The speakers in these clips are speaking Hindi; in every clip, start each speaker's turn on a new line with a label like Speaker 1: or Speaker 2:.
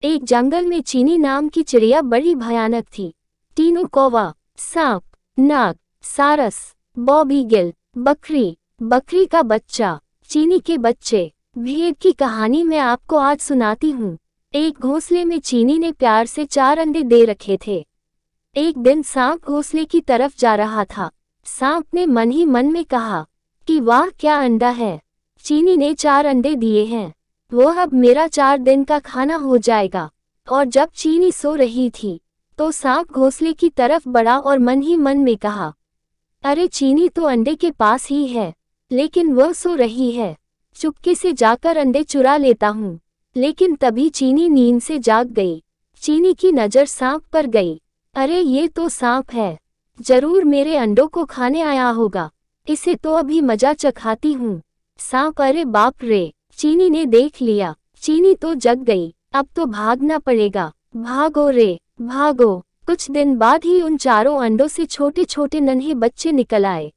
Speaker 1: एक जंगल में चीनी नाम की चिड़िया बड़ी भयानक थी। टीनू कौवा, सांप, नाग, सारस, बॉबी गिल, बकरी, बकरी का बच्चा, चीनी के बच्चे। भेड़ की कहानी मैं आपको आज सुनाती हूँ। एक घोंसले में चीनी ने प्यार से 4 अंडे दे रखे थे। एक दिन सांप घोंसले की तरफ जा रहा था। सांप ने मन ही मन में कहा कि वाह क्या अंडा है, चीनी ने 4 अंडे दिए हैं, वो अब मेरा 4 दिन का खाना हो जाएगा। और जब चीनी सो रही थी तो सांप घोंसले की तरफ बढ़ा और मन ही मन में कहा, अरे चीनी तो अंडे के पास ही है, लेकिन वह सो रही है, चुपके से जाकर अंडे चुरा लेता हूँ। लेकिन तभी चीनी नींद से जाग गई। चीनी की नज़र सांप पर गई। अरे ये तो सांप है, जरूर मेरे अंडों को खाने आया होगा, इसे तो अभी मजा चखाती हूँ। सांप, अरे बाप रे, चीनी ने देख लिया। चीनी तो जग गई, अब तो भागना पड़ेगा, भागो रे भागो। कुछ दिन बाद ही उन चारों अंडों से छोटे छोटे नन्हे बच्चे निकल आए।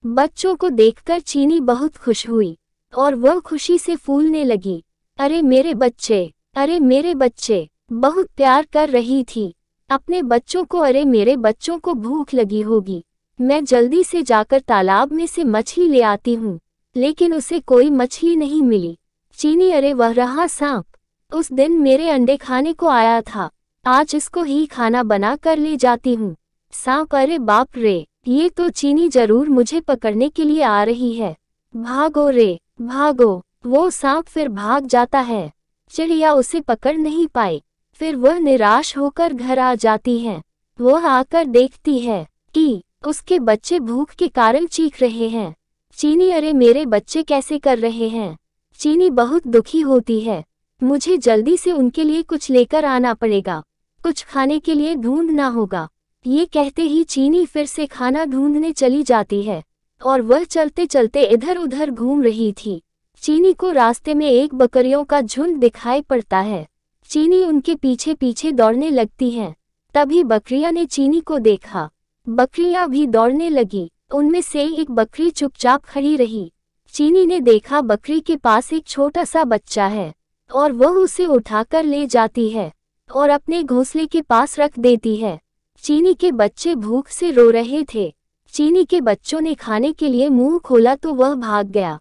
Speaker 1: बच्चों को देखकर चीनी बहुत खुश हुई और वह खुशी से फूलने लगी। अरे मेरे बच्चे, अरे मेरे बच्चे, बहुत प्यार कर रही थी अपने बच्चों को। अरे मेरे बच्चों को भूख लगी होगी, मैं जल्दी से जाकर तालाब में से मछली ले आती हूँ। लेकिन उसे कोई मछली नहीं मिली। चीनी, अरे वह रहा सांप, उस दिन मेरे अंडे खाने को आया था, आज इसको ही खाना बना कर ले जाती हूँ। सांप, अरे बाप रे, ये तो चीनी जरूर मुझे पकड़ने के लिए आ रही है, भागो रे भागो। वो सांप फिर भाग जाता है। चिड़िया उसे पकड़ नहीं पाई। फिर वह निराश होकर घर आ जाती है। वह आकर देखती है कि उसके बच्चे भूख के कारण चीख रहे हैं। चीनी, अरे मेरे बच्चे कैसे कर रहे हैं। चीनी बहुत दुखी होती है। मुझे जल्दी से उनके लिए कुछ लेकर आना पड़ेगा, कुछ खाने के लिए ढूंढना होगा। ये कहते ही चीनी फिर से खाना ढूंढने चली जाती है और वह चलते चलते इधर उधर घूम रही थी। चीनी को रास्ते में एक बकरियों का झुंड दिखाई पड़ता है। चीनी उनके पीछे पीछे दौड़ने लगती हैं। तभी बकरियां ने चीनी को देखा। बकरियां भी दौड़ने लगी। उनमें से एक बकरी चुपचाप खड़ी रही। चीनी ने देखा बकरी के पास एक छोटा सा बच्चा है और वह उसे उठाकर ले जाती है और अपने घोंसले के पास रख देती है। चीनी के बच्चे भूख से रो रहे थे। चीनी के बच्चों ने खाने के लिए मुंह खोला तो वह भाग गया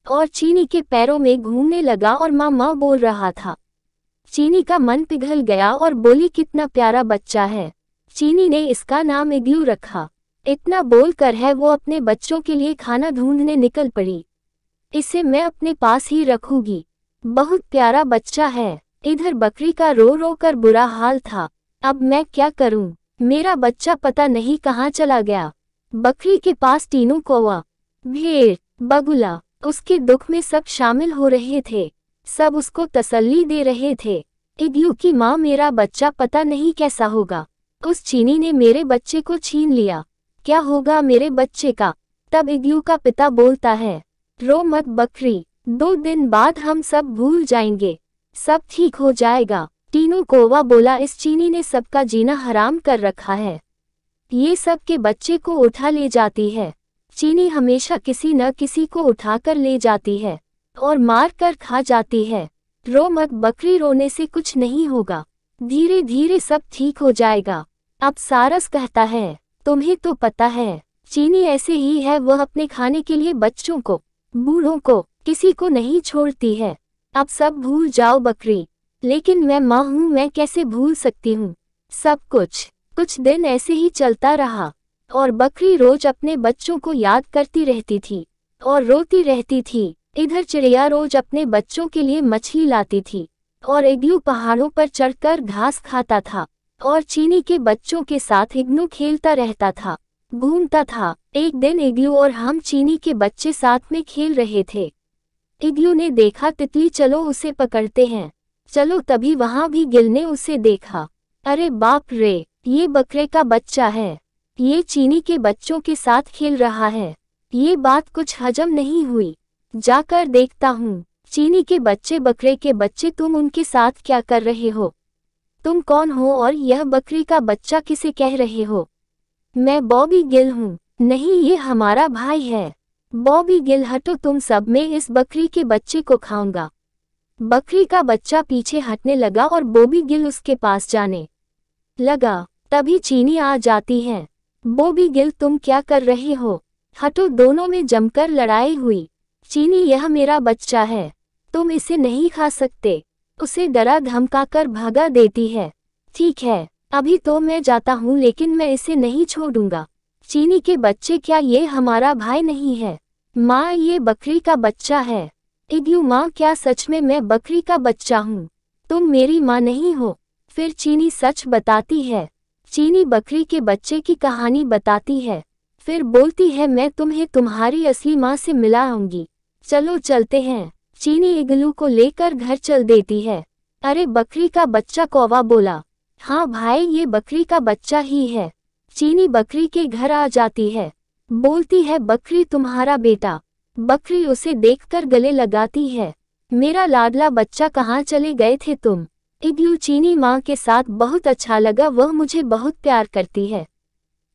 Speaker 1: और चीनी के पैरों में घूमने लगा और माँ माँ बोल रहा था। चीनी का मन पिघल गया और बोली, कितना प्यारा बच्चा है। चीनी ने इसका नाम इग्लू रखा। इतना बोलकर है वो अपने बच्चों के लिए खाना ढूंढने निकल पड़ी। इसे मैं अपने पास ही रखूंगी, बहुत प्यारा बच्चा है। इधर बकरी का रो रो कर बुरा हाल था। अब मैं क्या करूं, मेरा बच्चा पता नहीं कहाँ चला गया। बकरी के पास टीनू कौवा, भेड़, बगुला, उसके दुख में सब शामिल हो रहे थे। सब उसको तसल्ली दे रहे थे। इग्लू की माँ, मेरा बच्चा पता नहीं कैसा होगा, उस चीनी ने मेरे बच्चे को छीन लिया, क्या होगा मेरे बच्चे का। तब इग्लू का पिता बोलता है, रो मत बकरी, 2 दिन बाद हम सब भूल जाएंगे, सब ठीक हो जाएगा। टीनू कौवा बोला, इस चीनी ने सबका जीना हराम कर रखा है, ये सब के बच्चे को उठा ले जाती है। चीनी हमेशा किसी न किसी को उठाकर ले जाती है और मार कर खा जाती है। रो मत बकरी, रोने से कुछ नहीं होगा, धीरे धीरे सब ठीक हो जाएगा। अब सारस कहता है, तुम्हें तो पता है चीनी ऐसे ही है, वह अपने खाने के लिए बच्चों को, बूढ़ों को, किसी को नहीं छोड़ती है। अब सब भूल जाओ बकरी, लेकिन मैं माँ हूँ, मैं कैसे भूल सकती हूँ सब कुछ। कुछ दिन ऐसे ही चलता रहा और बकरी रोज अपने बच्चों को याद करती रहती थी और रोती रहती थी। इधर चिड़िया रोज अपने बच्चों के लिए मछली लाती थी और इग्लू पहाड़ों पर चढ़कर घास खाता था और चीनी के बच्चों के साथ इग्लू खेलता रहता था, घूमता था। एक दिन इग्लू और हम चीनी के बच्चे साथ में खेल रहे थे। इग्लू ने देखा तितली, चलो उसे पकड़ते हैं, चलो। तभी वहां भी गिल ने उसे देखा। अरे बाप रे, ये बकरे का बच्चा है, ये चीनी के बच्चों के साथ खेल रहा है। ये बात कुछ हजम नहीं हुई, जाकर देखता हूँ। चीनी के बच्चे, बकरे के बच्चे, तुम उनके साथ क्या कर रहे हो? तुम कौन हो और यह बकरी का बच्चा किसे कह रहे हो? मैं बॉबी गिल हूँ। नहीं, ये हमारा भाई है। बॉबी गिल, हटो, तुम सब, मैं इस बकरी के बच्चे को खाऊंगा। बकरी का बच्चा पीछे हटने लगा और बॉबी गिल उसके पास जाने लगा। तभी चीनी आ जाती है। बॉबी गिल, तुम क्या कर रहे हो? हटो। दोनों में जमकर लड़ाई हुई। चीनी, यह मेरा बच्चा है, तुम इसे नहीं खा सकते। उसे डरा धमकाकर भगा देती है। ठीक है, अभी तो मैं जाता हूँ, लेकिन मैं इसे नहीं छोड़ूंगा। चीनी के बच्चे, क्या ये हमारा भाई नहीं है? माँ, ये बकरी का बच्चा है। इग्लू माँ, क्या सच में मैं बकरी का बच्चा हूँ? तुम मेरी माँ नहीं हो। फिर चीनी सच बताती है। चीनी बकरी के बच्चे की कहानी बताती है। फिर बोलती है, मैं तुम्हें तुम्हारी असली माँ से मिलाऊंगी। चलो चलते हैं। चीनी इग्लू को लेकर घर चल देती है। अरे बकरी का बच्चा, कौवा बोला। हाँ भाई, ये बकरी का बच्चा ही है। चीनी बकरी के घर आ जाती है। बोलती है, बकरी तुम्हारा बेटा। बकरी उसे देखकर गले लगाती है। मेरा लाडला बच्चा, कहाँ चले गए थे तुम? इग्लू, चीनी माँ के साथ बहुत अच्छा लगा, वह मुझे बहुत प्यार करती है।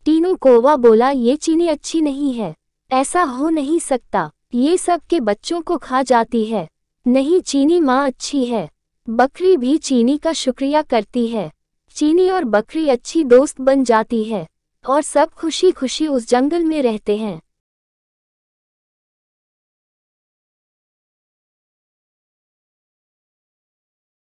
Speaker 1: टीनू कौवा बोला, ये चीनी अच्छी नहीं है, ऐसा हो नहीं सकता, ये सब के बच्चों को खा जाती है। नहीं, चीनी माँ अच्छी है। बकरी भी चीनी का शुक्रिया करती है। चीनी और बकरी अच्छी दोस्त बन जाती है और सब खुशी खुशी उस जंगल में रहते हैं।